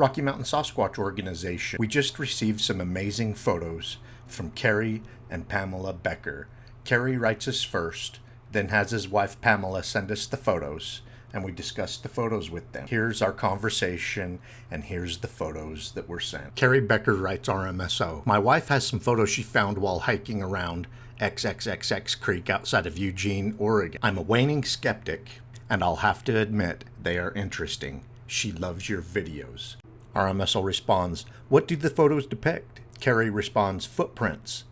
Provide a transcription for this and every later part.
Rocky Mountain Sasquatch organization. We just received some amazing photos from Kerry and Pamela Becker. Kerry writes us first, then has his wife Pamela send us the photos, and we discussed the photos with them. Here's our conversation, and here's the photos that were sent. Kerry Becker writes RMSO. My wife has some photos she found while hiking around XXXX Creek outside of Eugene, Oregon. I'm a waning skeptic, and I'll have to admit they are interesting. She loves your videos. RMSO responds, what do the photos depict? Kerry responds, footprints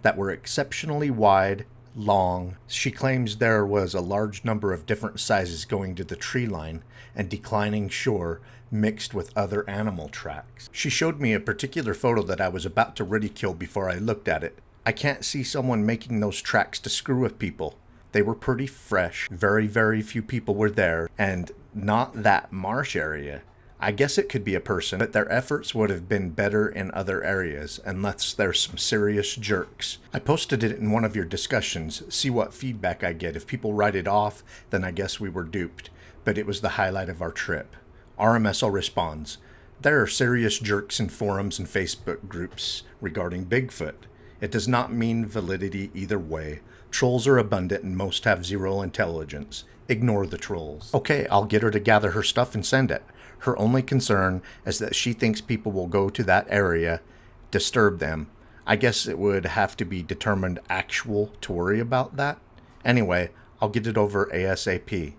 that were exceptionally wide, long. She claims there was a large number of different sizes going to the tree line and declining shore mixed with other animal tracks. She showed me a particular photo that I was about to ridicule before I looked at it. I can't see someone making those tracks to screw with people. They were pretty fresh. Very, very few people were there, and not that marsh area. I guess it could be a person, but their efforts would have been better in other areas, unless there's some serious jerks. I posted it in one of your discussions. See what feedback I get. If people write it off, then I guess we were duped. But it was the highlight of our trip. RMSO responds, there are serious jerks in forums and Facebook groups regarding Bigfoot. It does not mean validity either way. Trolls are abundant and most have zero intelligence. Ignore the trolls. Okay, I'll get her to gather her stuff and send it. Her only concern is that she thinks people will go to that area, disturb them. I guess it would have to be determined actual to worry about that. Anyway, I'll get it over ASAP.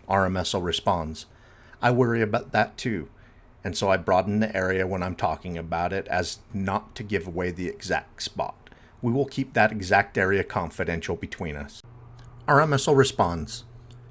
RMSO responds, I worry about that too. And so I broaden the area when I'm talking about it as not to give away the exact spot. We will keep that exact area confidential between us. RMSO responds,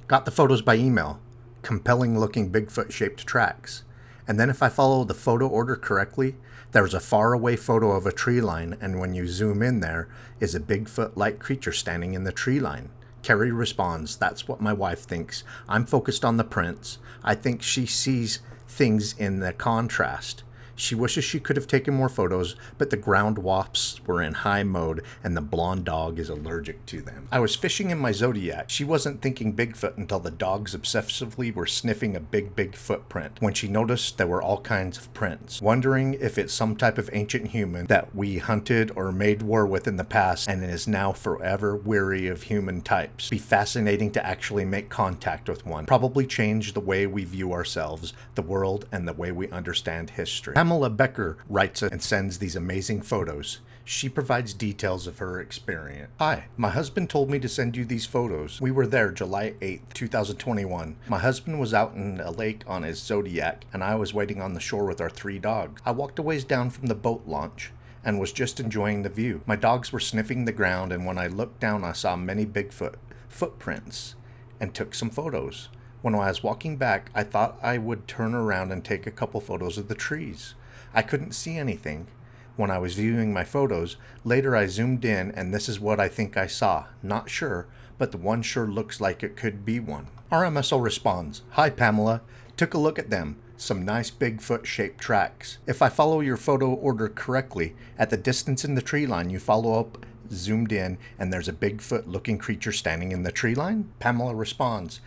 got the photos by email. Compelling looking Bigfoot-shaped tracks. And then if I follow the photo order correctly, there's a faraway photo of a tree line, and when you zoom in there is a Bigfoot-like creature standing in the tree line. Kerry responds, that's what my wife thinks. I'm focused on the prints. I think she sees things in the contrast. She wishes she could have taken more photos, but the ground wasps were in high mode and the blonde dog is allergic to them. I was fishing in my Zodiac. She wasn't thinking Bigfoot until the dogs obsessively were sniffing a big footprint when she noticed there were all kinds of prints, wondering if it's some type of ancient human that we hunted or made war with in the past and is now forever weary of human types. Be fascinating to actually make contact with one. Probably change the way we view ourselves, the world, and the way we understand history. Pamela Becker writes and sends these amazing photos. She provides details of her experience. Hi, my husband told me to send you these photos. We were there July 8th, 2021. My husband was out in a lake on his Zodiac, and I was waiting on the shore with our 3 dogs. I walked a ways down from the boat launch and was just enjoying the view. My dogs were sniffing the ground, and when I looked down, I saw many Bigfoot footprints and took some photos. When I was walking back, I thought I would turn around and take a couple photos of the trees. I couldn't see anything when I was viewing my photos. Later I zoomed in and this is what I think I saw. Not sure, but the one sure looks like it could be one. RMSO responds, hi Pamela, took a look at them. Some nice Bigfoot shaped tracks. If I follow your photo order correctly, at the distance in the tree line you follow up, zoomed in, and there's a Bigfoot looking creature standing in the tree line? Pamela responds,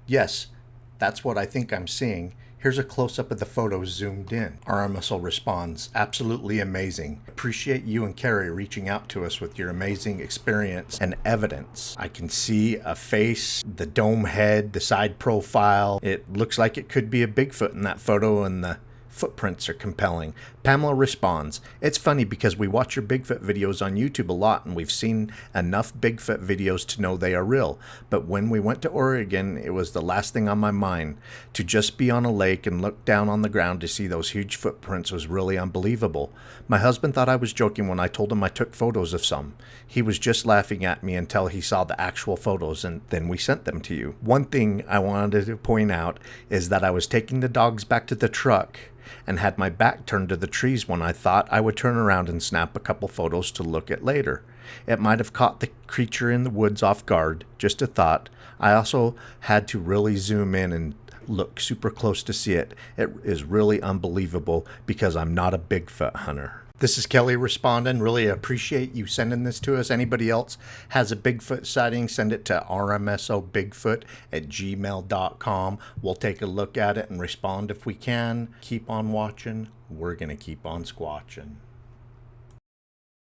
yes, that's what I think I'm seeing. Here's a close-up of the photos zoomed in. RMSO responds, absolutely amazing. Appreciate you and Kerry reaching out to us with your amazing experience and evidence. I can see a face, the dome head, the side profile. It looks like it could be a Bigfoot in that photo, and the footprints are compelling. Pamela responds, it's funny because we watch your Bigfoot videos on YouTube a lot and we've seen enough Bigfoot videos to know they are real. But when we went to Oregon, it was the last thing on my mind. To just be on a lake and look down on the ground to see those huge footprints was really unbelievable. My husband thought I was joking when I told him I took photos of some. He was just laughing at me until he saw the actual photos, and then we sent them to you. One thing I wanted to point out is that I was taking the dogs back to the truck and had my back turned to the trees when I thought I would turn around and snap a couple photos to look at later. It might have caught the creature in the woods off guard, just a thought. I also had to really zoom in and look super close to see it. It is really unbelievable because I'm not a Bigfoot hunter. This is Kelly responding. Really appreciate you sending this to us. Anybody else has a Bigfoot sighting, send it to rmsobigfoot@gmail.com. We'll take a look at it and respond if we can. Keep on watching. We're going to keep on squatching.